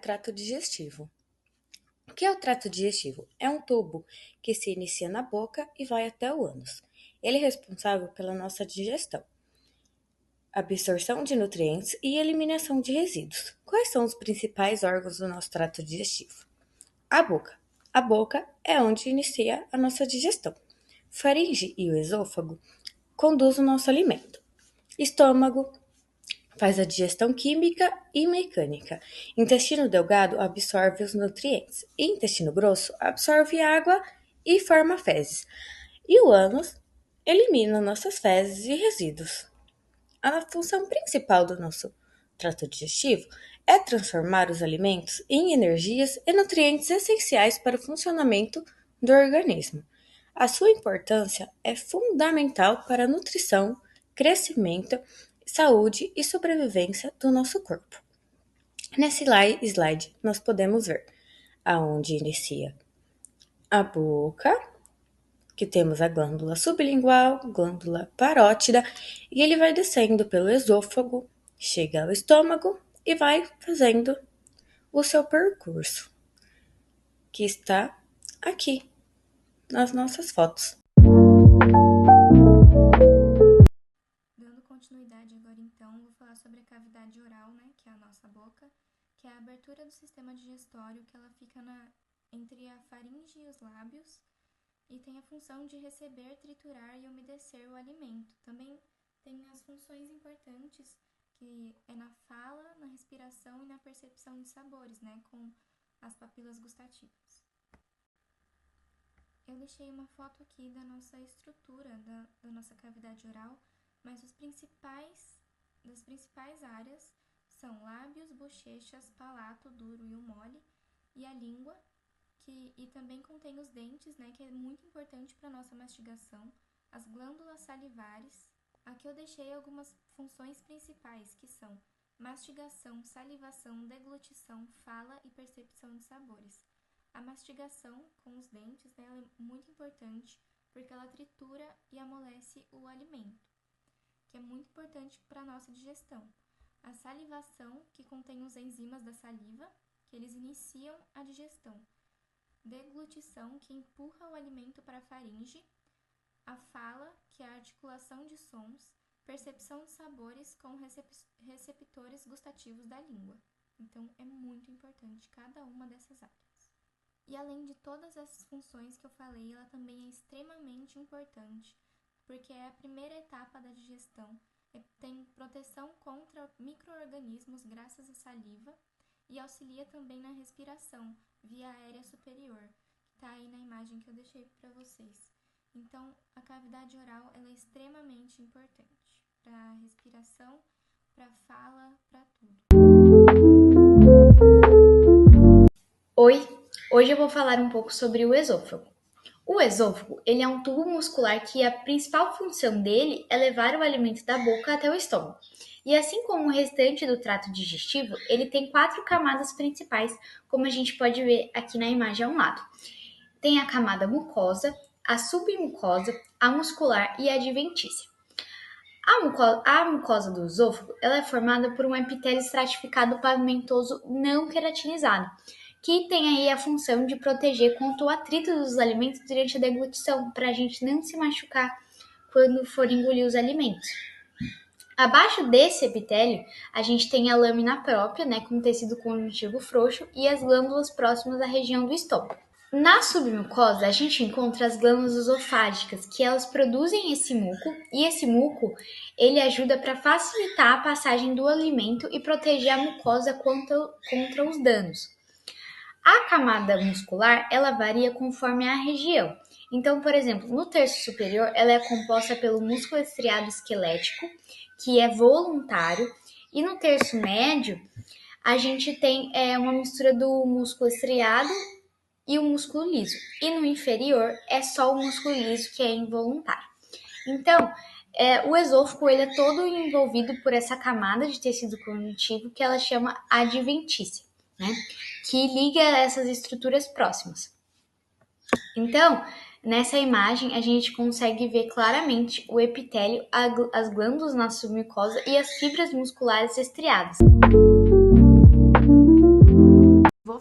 trato digestivo. O que é o trato digestivo? É um tubo que se inicia na boca e vai até o ânus. Ele é responsável pela nossa digestão, absorção de nutrientes e eliminação de resíduos. Quais são os principais órgãos do nosso trato digestivo? A boca. A boca é onde inicia a nossa digestão. Faringe e o esôfago conduzem o nosso alimento. Estômago faz a digestão química e mecânica. Intestino delgado absorve os nutrientes. E intestino grosso absorve água e forma fezes. E o ânus elimina nossas fezes e resíduos. A função principal do nosso trato digestivo é transformar os alimentos em energias e nutrientes essenciais para o funcionamento do organismo. A sua importância é fundamental para a nutrição, crescimento, saúde e sobrevivência do nosso corpo. Nesse slide, nós podemos ver aonde inicia a boca, que temos a glândula sublingual, glândula parótida, e ele vai descendo pelo esôfago, chega ao estômago e vai fazendo o seu percurso, que está aqui nas nossas fotos. Dando continuidade agora então, vou falar sobre a cavidade oral, que é a nossa boca, que é a abertura do sistema digestório, que ela fica entre a faringe e os lábios, e tem a função de receber, triturar e umedecer o alimento. Também tem as funções importantes, que é na fala, na respiração e na percepção de sabores, com as papilas gustativas. Eu deixei uma foto aqui da nossa estrutura, da nossa cavidade oral, mas das principais áreas são lábios, bochechas, palato duro e o mole, e a língua, e também contém os dentes, que é muito importante para a nossa mastigação, as glândulas salivares. Aqui eu deixei algumas funções principais, que são mastigação, salivação, deglutição, fala e percepção de sabores. A mastigação com os dentes, ela é muito importante, porque ela tritura e amolece o alimento, que é muito importante para a nossa digestão. A salivação, que contém os enzimas da saliva, que eles iniciam a digestão. Deglutição, que empurra o alimento para a faringe. A fala, que é a articulação de sons. Percepção de sabores com receptores gustativos da língua. Então, é muito importante cada uma dessas áreas. E além de todas essas funções que eu falei, ela também é extremamente importante, porque é a primeira etapa da digestão. Tem proteção contra micro-organismos graças à saliva e auxilia também na respiração, via aérea superior, que está aí na imagem que eu deixei para vocês. Então, a cavidade oral ela é extremamente importante para a respiração, para a fala, para tudo. Oi, hoje eu vou falar um pouco sobre o esôfago. O esôfago, ele é um tubo muscular que a principal função dele é levar o alimento da boca até o estômago. E assim como o restante do trato digestivo, ele tem 4 camadas principais, como a gente pode ver aqui na imagem ao lado. Tem a camada mucosa, a submucosa, a muscular e a adventícia. A mucosa do esôfago ela é formada por um epitélio estratificado pavimentoso não queratinizado, que tem aí a função de proteger contra o atrito dos alimentos durante a deglutição, para a gente não se machucar quando for engolir os alimentos. Abaixo desse epitélio, a gente tem a lâmina própria, com tecido conjuntivo frouxo e as glândulas próximas à região do estômago. Na submucosa, a gente encontra as glândulas esofágicas, que elas produzem esse muco, e esse muco ele ajuda para facilitar a passagem do alimento e proteger a mucosa contra os danos. A camada muscular, ela varia conforme a região. Então, por exemplo, no terço superior, ela é composta pelo músculo estriado esquelético, que é voluntário, e no terço médio, a gente tem uma mistura do músculo estriado e o músculo liso. E no inferior, é só o músculo liso, que é involuntário. Então, o esôfago ele é todo envolvido por essa camada de tecido conjuntivo que ela chama adventícia, que liga essas estruturas próximas. Então, nessa imagem, a gente consegue ver claramente o epitélio, as glândulas na submucosa e as fibras musculares estriadas.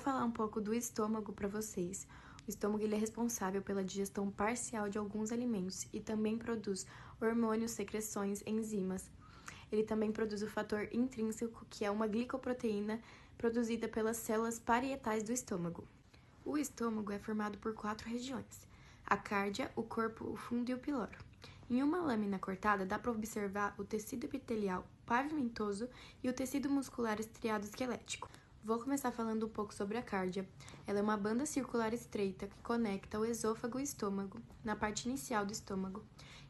falar um pouco do estômago para vocês. O estômago ele é responsável pela digestão parcial de alguns alimentos e também produz hormônios, secreções, enzimas. Ele também produz o fator intrínseco, que é uma glicoproteína produzida pelas células parietais do estômago. O estômago é formado por 4 regiões: a cárdia, o corpo, o fundo e o piloro. Em uma lâmina cortada, dá para observar o tecido epitelial pavimentoso e o tecido muscular estriado esquelético. Vou começar falando um pouco sobre a cárdia. Ela é uma banda circular estreita que conecta o esôfago e o estômago, na parte inicial do estômago.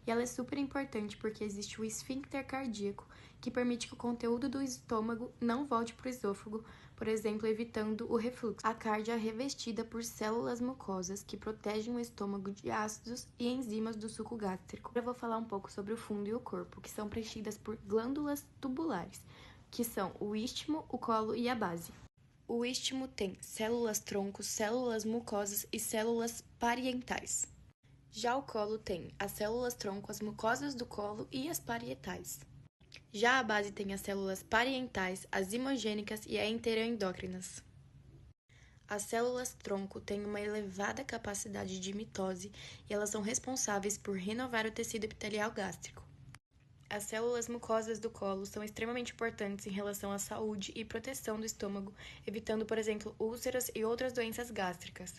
E ela é super importante porque existe o esfíncter cardíaco, que permite que o conteúdo do estômago não volte para o esôfago, por exemplo, evitando o refluxo. A cárdia é revestida por células mucosas que protegem o estômago de ácidos e enzimas do suco gástrico. Agora eu vou falar um pouco sobre o fundo e o corpo, que são preenchidas por glândulas tubulares, que são o istmo, o colo e a base. O istmo tem células-tronco, células mucosas e células parietais. Já o colo tem as células-tronco, as mucosas do colo e as parietais. Já a base tem as células parietais, as imogênicas e as enteroendócrinas. As células-tronco têm uma elevada capacidade de mitose e elas são responsáveis por renovar o tecido epitelial gástrico. As células mucosas do colo são extremamente importantes em relação à saúde e proteção do estômago, evitando, por exemplo, úlceras e outras doenças gástricas.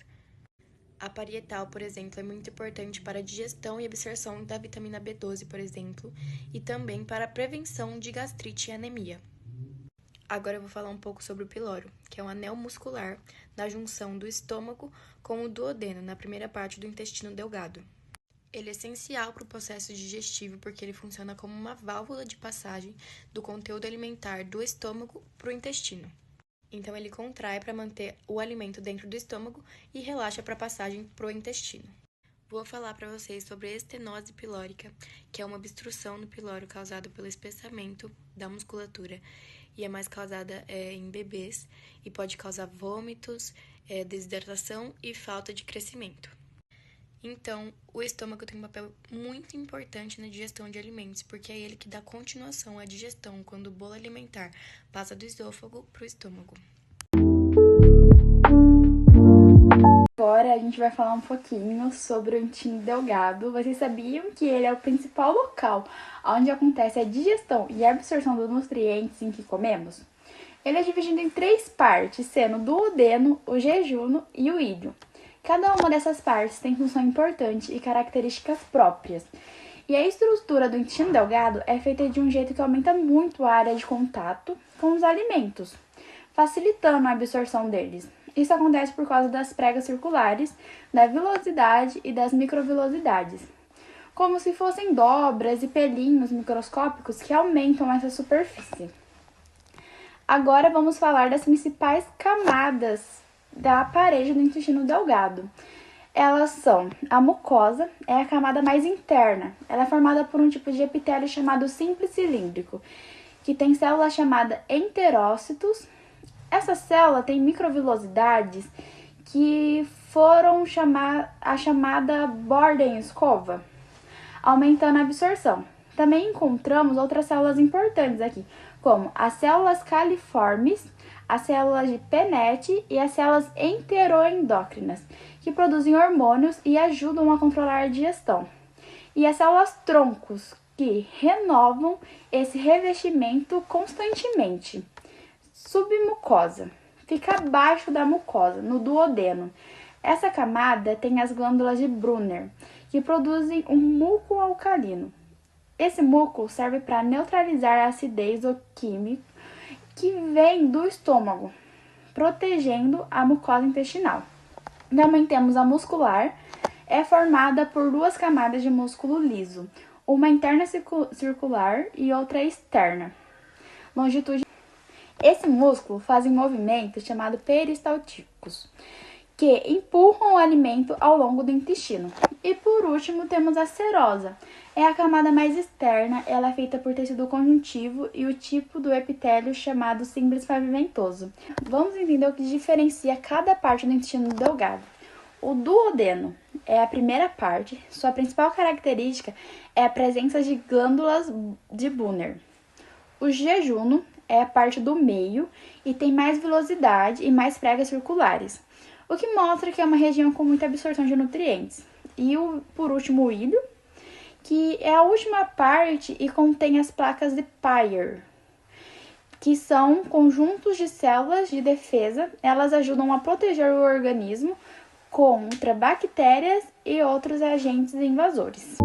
A parietal, por exemplo, é muito importante para a digestão e absorção da vitamina B12, por exemplo, e também para a prevenção de gastrite e anemia. Agora eu vou falar um pouco sobre o piloro, que é um anel muscular na junção do estômago com o duodeno, na primeira parte do intestino delgado. Ele é essencial para o processo digestivo porque ele funciona como uma válvula de passagem do conteúdo alimentar do estômago para o intestino. Então, ele contrai para manter o alimento dentro do estômago e relaxa para a passagem para o intestino. Vou falar para vocês sobre a estenose pilórica, que é uma obstrução no piloro causada pelo espessamento da musculatura e é mais causada em bebês e pode causar vômitos, desidratação e falta de crescimento. Então, o estômago tem um papel muito importante na digestão de alimentos, porque é ele que dá continuação à digestão quando o bolo alimentar passa do esôfago para o estômago. Agora a gente vai falar um pouquinho sobre o intestino delgado. Vocês sabiam que ele é o principal local onde acontece a digestão e a absorção dos nutrientes em que comemos? Ele é dividido em 3 partes, sendo o duodeno, o jejuno e o íleo. Cada uma dessas partes tem função importante e características próprias. E a estrutura do intestino delgado é feita de um jeito que aumenta muito a área de contato com os alimentos, facilitando a absorção deles. Isso acontece por causa das pregas circulares, da vilosidade e das microvilosidades, como se fossem dobras e pelinhos microscópicos que aumentam essa superfície. Agora vamos falar das principais camadas da parede do intestino delgado. Elas são a mucosa, é a camada mais interna. Ela é formada por um tipo de epitélio chamado simples cilíndrico, que tem célula chamada enterócitos. Essa célula tem microvilosidades que foram a chamada borda em escova, aumentando a absorção. Também encontramos outras células importantes aqui, como as células califormes, as células de Pennette e as células enteroendócrinas, que produzem hormônios e ajudam a controlar a digestão. E as células troncos, que renovam esse revestimento constantemente. Submucosa, fica abaixo da mucosa, no duodeno. Essa camada tem as glândulas de Brunner, que produzem um muco alcalino. Esse muco serve para neutralizar a acidez química que vem do estômago, protegendo a mucosa intestinal. Também temos a muscular, é formada por 2 camadas de músculo liso, uma interna circular e outra externa. Longitude. Esse músculo faz um movimento chamado peristálticos, que empurram o alimento ao longo do intestino. E por último temos a serosa. É a camada mais externa, ela é feita por tecido conjuntivo e o tipo do epitélio chamado simples pavimentoso. Vamos entender o que diferencia cada parte do intestino delgado. O duodeno é a primeira parte, sua principal característica é a presença de glândulas de Brunner. O jejuno é a parte do meio e tem mais velocidade e mais pregas circulares, o que mostra que é uma região com muita absorção de nutrientes. E por último, o hílio, que é a última parte e contém as placas de Peyer, que são conjuntos de células de defesa. Elas ajudam a proteger o organismo contra bactérias e outros agentes invasores.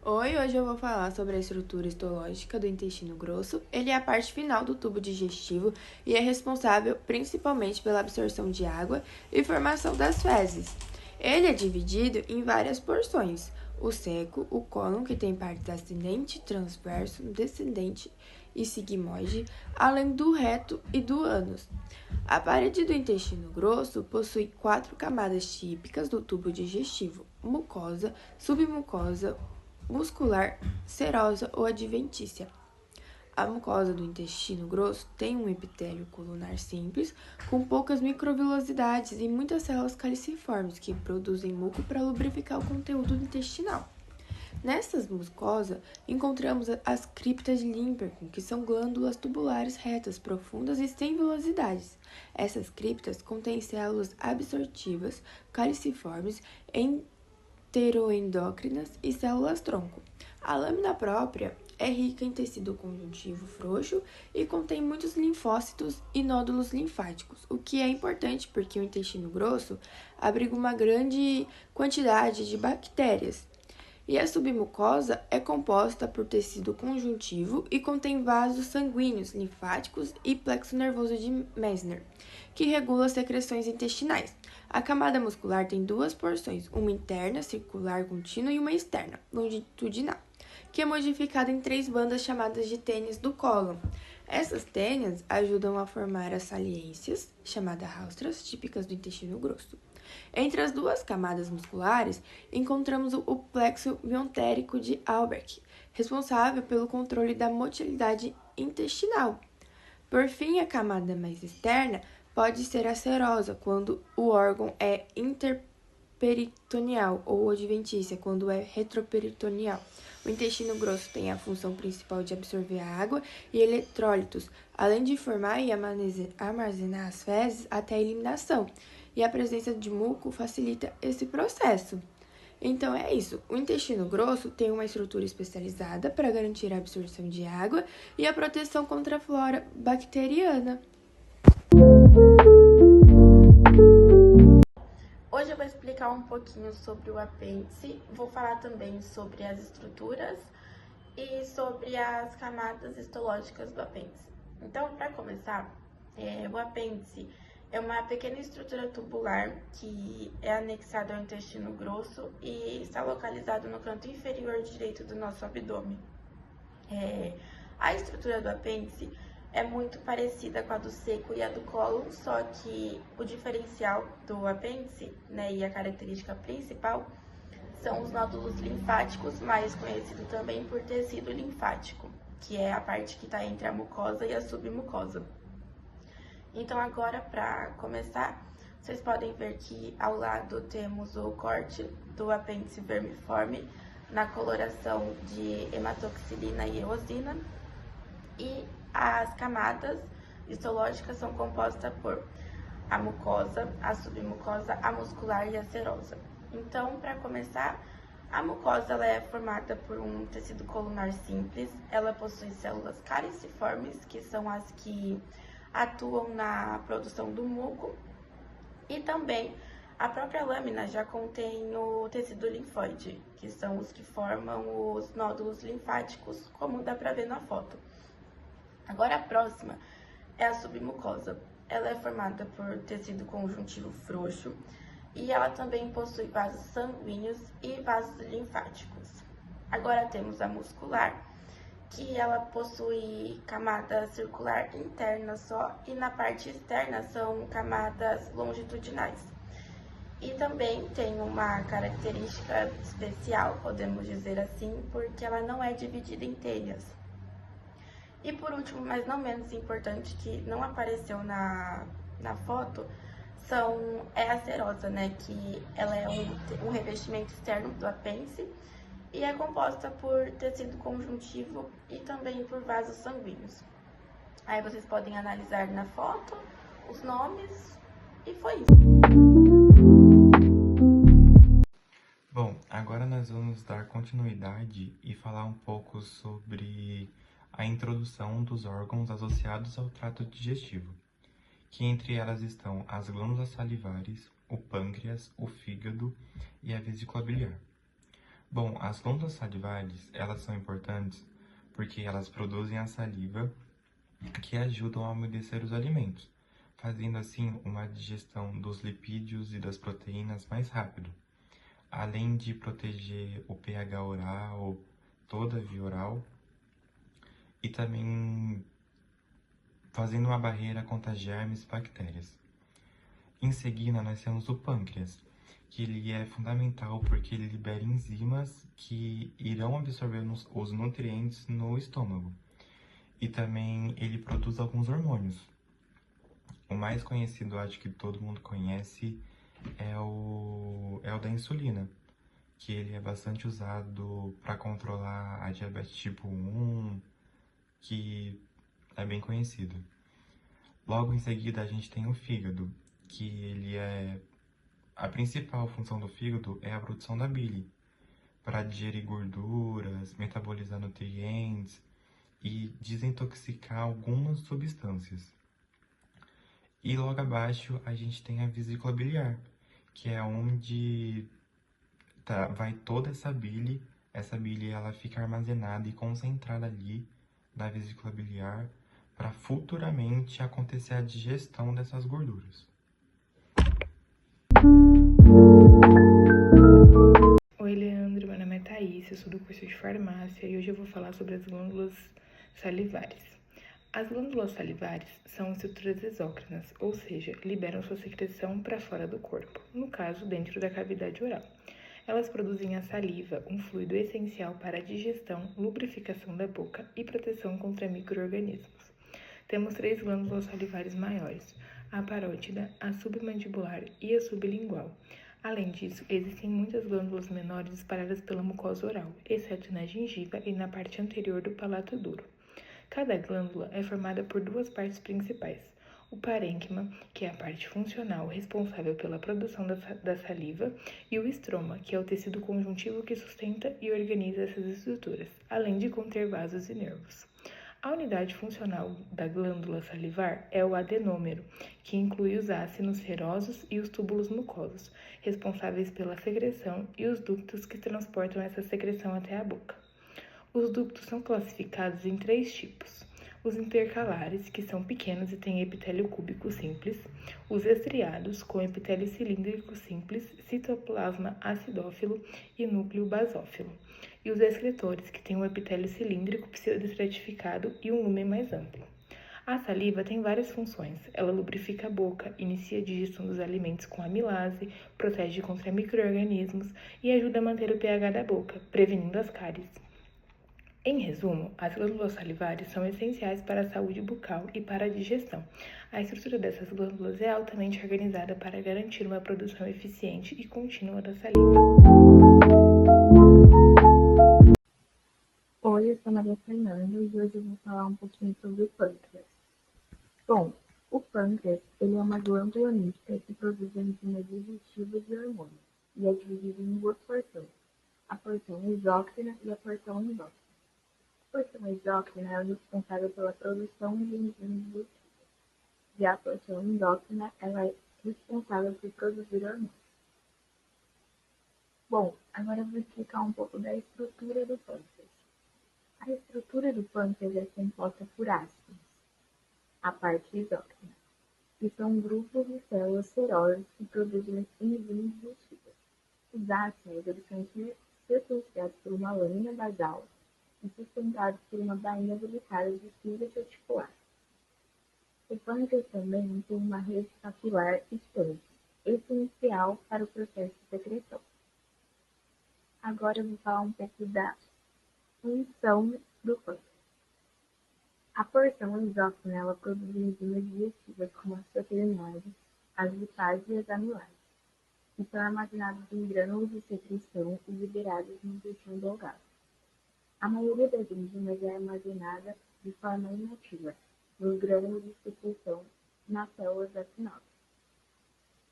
Oi, hoje eu vou falar sobre a estrutura histológica do intestino grosso. Ele é a parte final do tubo digestivo e é responsável principalmente pela absorção de água e formação das fezes. Ele é dividido em várias porções: o seco, o cólon, que tem parte ascendente, transverso, descendente e sigmoide, além do reto e do ânus. A parede do intestino grosso possui 4 camadas típicas do tubo digestivo: mucosa, submucosa, muscular, serosa ou adventícia. A mucosa do intestino grosso tem um epitélio colunar simples, com poucas microvilosidades e muitas células caliciformes que produzem muco para lubrificar o conteúdo intestinal. Nessas mucosas, encontramos as criptas de Limperkin, que são glândulas tubulares retas, profundas e sem vilosidades. Essas criptas contêm células absortivas, caliciformes, enteroendócrinas e células-tronco. A lâmina própria é rica em tecido conjuntivo frouxo e contém muitos linfócitos e nódulos linfáticos, o que é importante porque o intestino grosso abriga uma grande quantidade de bactérias. E a submucosa é composta por tecido conjuntivo e contém vasos sanguíneos, linfáticos e plexo nervoso de Meissner, que regula as secreções intestinais. A camada muscular tem 2 porções, uma interna, circular contínua, e uma externa, longitudinal, que é modificada em 3 bandas chamadas de tênis do cólon. Essas tênias ajudam a formar as saliências, chamadas haustras, típicas do intestino grosso. Entre as 2 camadas musculares, encontramos o plexo meontérico de Albrecht, responsável pelo controle da motilidade intestinal. Por fim, a camada mais externa pode ser a serosa, quando o órgão é interperitoneal, ou adventícia, quando é retroperitoneal. O intestino grosso tem a função principal de absorver a água e eletrólitos, além de formar e armazenar as fezes até a eliminação, e a presença de muco facilita esse processo. Então é isso, o intestino grosso tem uma estrutura especializada para garantir a absorção de água e a proteção contra a flora bacteriana. Hoje eu vou explicar um pouquinho sobre o apêndice, vou falar também sobre as estruturas e sobre as camadas histológicas do apêndice. Então, para começar, o apêndice é uma pequena estrutura tubular que é anexada ao intestino grosso e está localizado no canto inferior direito do nosso abdômen. A estrutura do apêndice é muito parecida com a do seco e a do cólon, só que o diferencial do apêndice, e a característica principal, são os nódulos linfáticos, mais conhecido também por tecido linfático, que é a parte que está entre a mucosa e a submucosa. Então agora, para começar, vocês podem ver que ao lado temos o corte do apêndice vermiforme na coloração de hematoxilina e eosina, e as camadas histológicas são compostas por a mucosa, a submucosa, a muscular e a serosa. Então, para começar, a mucosa ela é formada por um tecido colunar simples, ela possui células caliciformes, que são as que atuam na produção do muco, e também a própria lâmina já contém o tecido linfóide, que são os que formam os nódulos linfáticos, como dá para ver na foto. Agora a próxima é a submucosa. Ela é formada por tecido conjuntivo frouxo e ela também possui vasos sanguíneos e vasos linfáticos. Agora temos a muscular, que ela possui camada circular interna só, e na parte externa são camadas longitudinais. E também tem uma característica especial, podemos dizer assim, porque ela não é dividida em teias. E por último, mas não menos importante, que não apareceu na foto, é a serosa, que ela é um revestimento externo do apêndice, e é composta por tecido conjuntivo e também por vasos sanguíneos. Aí vocês podem analisar na foto os nomes e foi isso. Bom, agora nós vamos dar continuidade e falar um pouco sobre a introdução dos órgãos associados ao trato digestivo, que entre elas estão as glândulas salivares, o pâncreas, o fígado e a vesícula biliar. Bom, as glândulas salivares, elas são importantes porque elas produzem a saliva que ajudam a umedecer os alimentos, fazendo assim uma digestão dos lipídios e das proteínas mais rápido, além de proteger o pH oral, toda a via oral, e também fazendo uma barreira contra germes e bactérias. Em seguida, nós temos o pâncreas, que ele é fundamental porque ele libera enzimas que irão absorver os nutrientes no estômago. E também ele produz alguns hormônios. O mais conhecido, acho que todo mundo conhece, é o da insulina, que ele é bastante usado para controlar a diabetes tipo 1, que é bem conhecido. Logo em seguida, a gente tem o fígado, que a principal função do fígado é a produção da bile, para digerir gorduras, metabolizar nutrientes e desintoxicar algumas substâncias. E logo abaixo a gente tem a vesícula biliar, que é onde vai toda essa bile. Essa bile ela fica armazenada e concentrada ali na vesícula biliar para futuramente acontecer a digestão dessas gorduras. Oi, Leandro, meu nome é Thaís, eu sou do curso de farmácia e hoje eu vou falar sobre as glândulas salivares. As glândulas salivares são estruturas exócrinas, ou seja, liberam sua secreção para fora do corpo, no caso, dentro da cavidade oral. Elas produzem a saliva, um fluido essencial para a digestão, lubrificação da boca e proteção contra micro-organismos. Temos 3 glândulas salivares maiores, a parótida, a submandibular e a sublingual. Além disso, existem muitas glândulas menores espalhadas pela mucosa oral, exceto na gengiva e na parte anterior do palato duro. Cada glândula é formada por 2 partes principais: o parênquima, que é a parte funcional responsável pela produção da saliva, e o estroma, que é o tecido conjuntivo que sustenta e organiza essas estruturas, além de conter vasos e nervos. A unidade funcional da glândula salivar é o adenômero, que inclui os ácidos serosos e os túbulos mucosos, responsáveis pela secreção, e os ductos que transportam essa secreção até a boca. Os ductos são classificados em 3 tipos: os intercalares, que são pequenos e têm epitélio cúbico simples; os estriados, com epitélio cilíndrico simples, citoplasma acidófilo e núcleo basófilo; e os excretores, que têm um epitélio cilíndrico pseudoestratificado e um lumen mais amplo. A saliva tem várias funções. Ela lubrifica a boca, inicia a digestão dos alimentos com amilase, protege contra micro-organismos e ajuda a manter o pH da boca, prevenindo as cáries. Em resumo, as glândulas salivares são essenciais para a saúde bucal e para a digestão. A estrutura dessas glândulas é altamente organizada para garantir uma produção eficiente e contínua da saliva. Oi, eu sou a Maria Fernanda e hoje eu vou falar um pouquinho sobre o pâncreas. Bom, o pâncreas ele é uma glândula mista que produz enzimas digestivas e hormônios e é dividido em 2 porções, a porção exócrina e a porção endócrina. A porção exócrina é responsável pela produção de enzimas digestivas, e a porção endócrina ela é responsável por produzir hormônios. Bom, agora eu vou explicar um pouco da estrutura do pâncreas. A estrutura do pâncreas é composta por ácidos, a parte exócrina, que são grupos de células serosas que produzem enzimas digestivas. Os ácidos eles são circundados por uma lâmina basal e sustentados por uma bainha delicada de fibra reticular. O pâncreas também tem uma rede capilar extensa, essencial para o processo de secreção. Agora eu vou falar um pouco da função do pâncreas. A porção exócrina ela produz enzimas digestivas como as proteinases, as lipases e as amilases. e são armazenados em grânulos de secreção e liberados no intestino delgado. A maioria das enzimas é armazenada de forma inativa nos grânulos de secreção nas células da sinapse,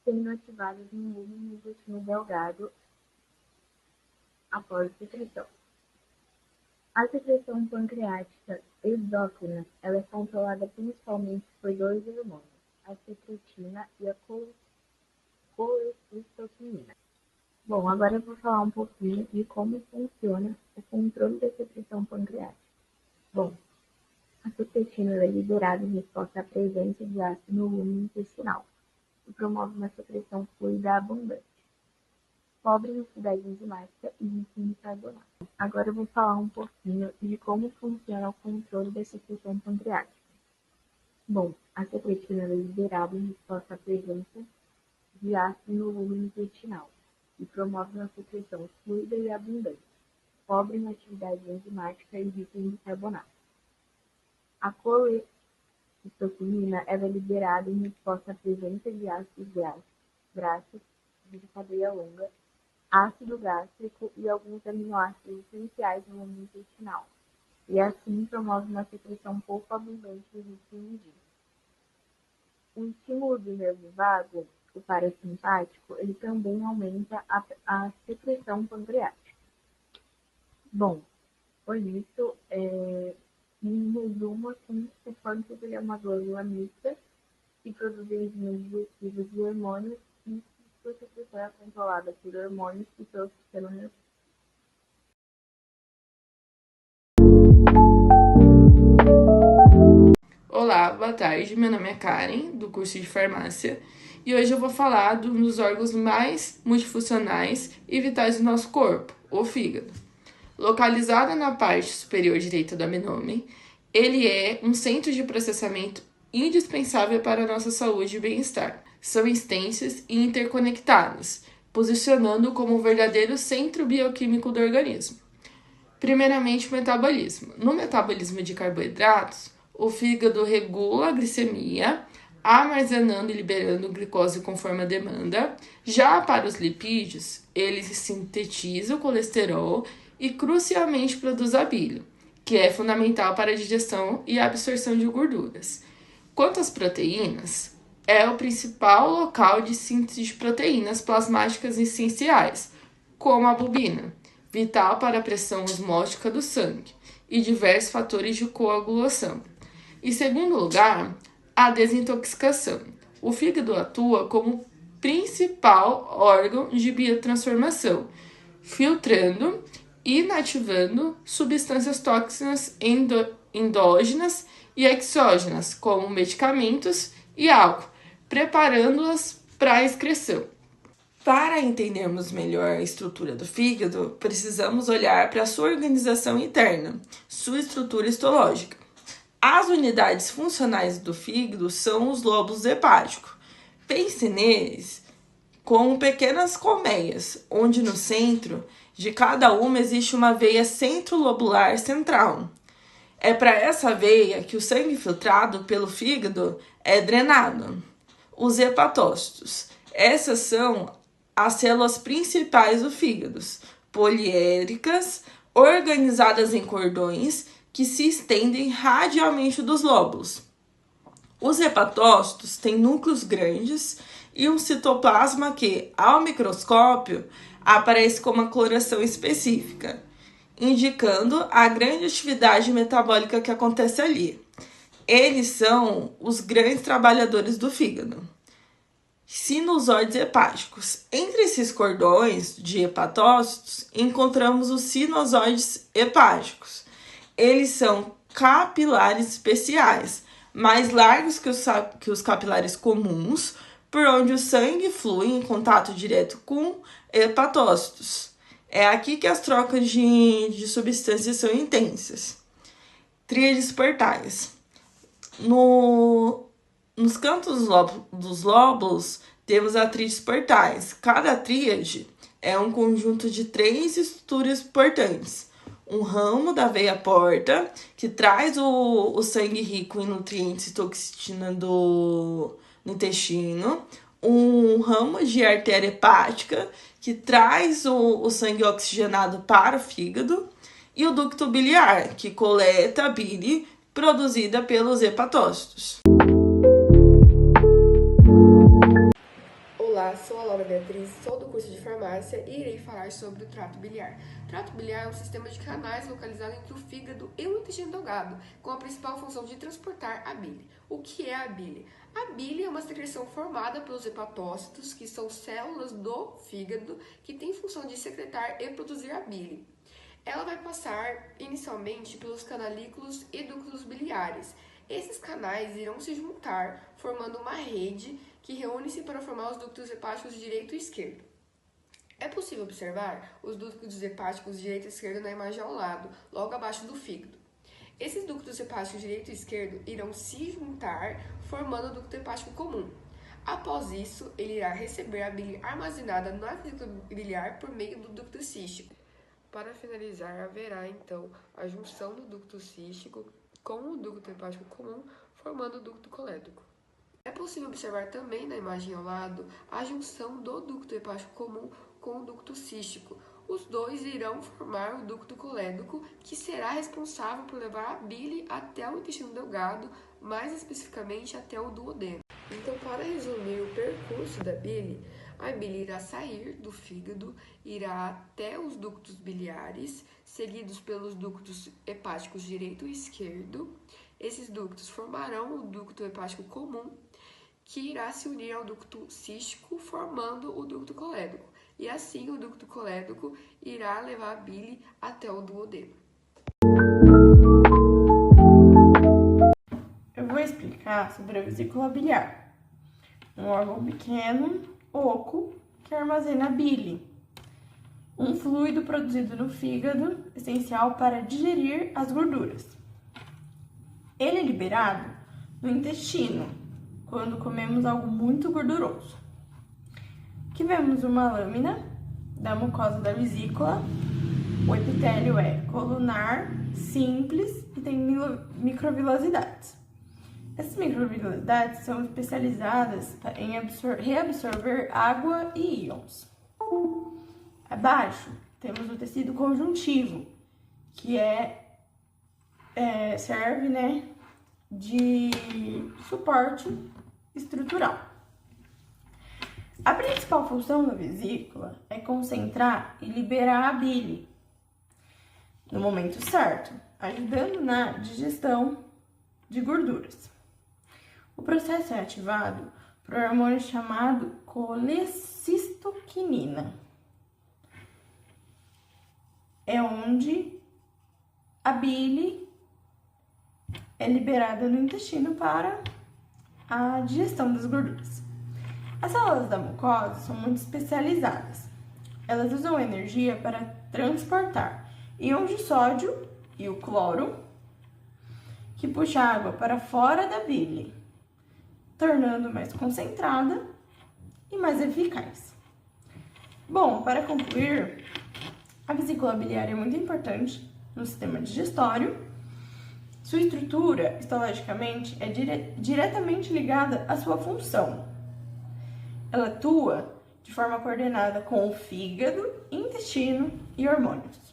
sendo ativadas no lumen no intestino delgado após a secreção. A secreção pancreática exócrina ela é controlada principalmente por dois hormônios, a secretina e a colecistoquinina. Bom, agora eu vou falar um pouquinho de como funciona o controle da secreção pancreática. Bom, a secretina é liberada em resposta à presença de ácido no lumen intestinal e promove uma secreção fluida abundante, pobre em oxidase enzimática e rica em bicarbonato. Agora eu vou falar um pouquinho de como funciona o controle da secreção pancreática. Bom, a secretina é liberada em resposta à presença de ácido no lumen intestinal e promove uma secreção fluida e abundante, pobre em atividade enzimática e rica em bicarbonato. A colecistoquinina é liberada em resposta à presença de ácidos graxos de cadeia longa, ácido gástrico e alguns aminoácidos essenciais no lumen intestinal, e assim promove uma secreção pouco abundante e rica em enzimas. O estímulo do nervo vago, o parasimpático, ele também aumenta a secreção pancreática. Bom, foi isso. Em resumo, assim, o pâncreas é uma glândula mista que produz enzimas digestivas e hormônios e sua secreção é controlada por hormônios e pelo sistema nervoso. Olá, boa tarde. Meu nome é Karen, do curso de farmácia, e hoje eu vou falar dos órgãos mais multifuncionais e vitais do nosso corpo, o fígado. Localizado na parte superior direita do abdômen, ele é um centro de processamento indispensável para a nossa saúde e bem-estar. São extensos e interconectados, posicionando como o verdadeiro centro bioquímico do organismo. Primeiramente, o metabolismo. No metabolismo de carboidratos, o fígado regula a glicemia, armazenando e liberando glicose conforme a demanda. Já para os lipídios, ele sintetiza o colesterol e crucialmente produz a bile, que é fundamental para a digestão e a absorção de gorduras. Quanto às proteínas, é o principal local de síntese de proteínas plasmáticas essenciais, como a albumina, vital para a pressão osmótica do sangue e diversos fatores de coagulação. Em segundo lugar, a desintoxicação. O fígado atua como principal órgão de biotransformação, filtrando e inativando substâncias tóxicas endógenas e exógenas, como medicamentos e álcool, preparando-as para a excreção. Para entendermos melhor a estrutura do fígado, precisamos olhar para a sua organização interna, sua estrutura histológica. As unidades funcionais do fígado são os lóbulos hepáticos. Pense neles como pequenas colmeias, onde no centro de cada uma existe uma veia centrolobular central. É para essa veia que o sangue filtrado pelo fígado é drenado. Os hepatócitos. Essas são as células principais do fígado, poliédricas, organizadas em cordões que se estendem radialmente dos lóbulos. Os hepatócitos têm núcleos grandes e um citoplasma que, ao microscópio, aparece com uma coloração específica, indicando a grande atividade metabólica que acontece ali. Eles são os grandes trabalhadores do fígado. Sinusoides hepáticos. Entre esses cordões de hepatócitos, encontramos os sinusoides hepáticos. Eles são capilares especiais, mais largos que os capilares comuns, por onde o sangue flui em contato direto com hepatócitos. É aqui que as trocas de substâncias são intensas. Tríades portais. Nos cantos dos lóbulos, temos as tríades portais. Cada tríade é um conjunto de 3 estruturas portantes. Um ramo da veia porta, que traz o sangue rico em nutrientes e toxina no intestino. um ramo de artéria hepática que traz o sangue oxigenado para o fígado, e o ducto biliar, que coleta a bile produzida pelos hepatócitos. Olá, sou a Laura Beatriz, sou do curso de farmácia e irei falar sobre o trato biliar. O trato biliar é um sistema de canais localizado entre o fígado e o intestino delgado, com a principal função de transportar a bile. O que é a bile? A bile é uma secreção formada pelos hepatócitos, que são células do fígado que têm função de secretar e produzir a bile. Ela vai passar inicialmente pelos canalículos e ductos biliares. Esses canais irão se juntar, formando uma rede que reúne-se para formar os ductos hepáticos direito e esquerdo. É possível observar os ductos hepáticos direito e esquerdo na imagem ao lado, logo abaixo do fígado. Esses ductos hepáticos direito e esquerdo irão se juntar, formando o ducto hepático comum. Após isso, ele irá receber a bile armazenada na vesícula biliar por meio do ducto cístico. Para finalizar, haverá então a junção do ducto cístico com o ducto hepático comum, formando o ducto colédoco. É possível observar também na imagem ao lado a junção do ducto hepático comum com o ducto cístico. Os dois irão formar o ducto colédoco, que será responsável por levar a bile até o intestino delgado, mais especificamente até o duodeno. Então, para resumir o percurso da bile, a bile irá sair do fígado, irá até os ductos biliares, seguidos pelos ductos hepáticos direito e esquerdo. Esses ductos formarão o ducto hepático comum, que irá se unir ao ducto cístico, formando o ducto colédoco. E assim, o ducto colédoco irá levar a bile até o duodeno. Eu vou explicar sobre a vesícula biliar. Um órgão pequeno, oco, que armazena a bile. Um fluido produzido no fígado, essencial para digerir as gorduras. Ele é liberado no intestino, quando comemos algo muito gorduroso. Aqui vemos uma lâmina da mucosa da vesícula. O epitélio é colunar, simples e tem microvilosidades. Essas microvilosidades são especializadas em reabsorver água e íons. Abaixo temos o tecido conjuntivo, que serve, de suporte estrutural. A principal função da vesícula é concentrar e liberar a bile no momento certo, ajudando na digestão de gorduras. O processo é ativado por um hormônio chamado colecistoquinina. É onde a bile é liberada no intestino para a digestão das gorduras. As células da mucosa são muito especializadas. Elas usam energia para transportar íons de sódio e o cloro, que puxa a água para fora da bile, tornando mais concentrada e mais eficaz. Bom, para concluir, a vesícula biliar é muito importante no sistema digestório. Sua estrutura, histologicamente, é diretamente ligada à sua função. Ela atua de forma coordenada com o fígado, intestino e hormônios.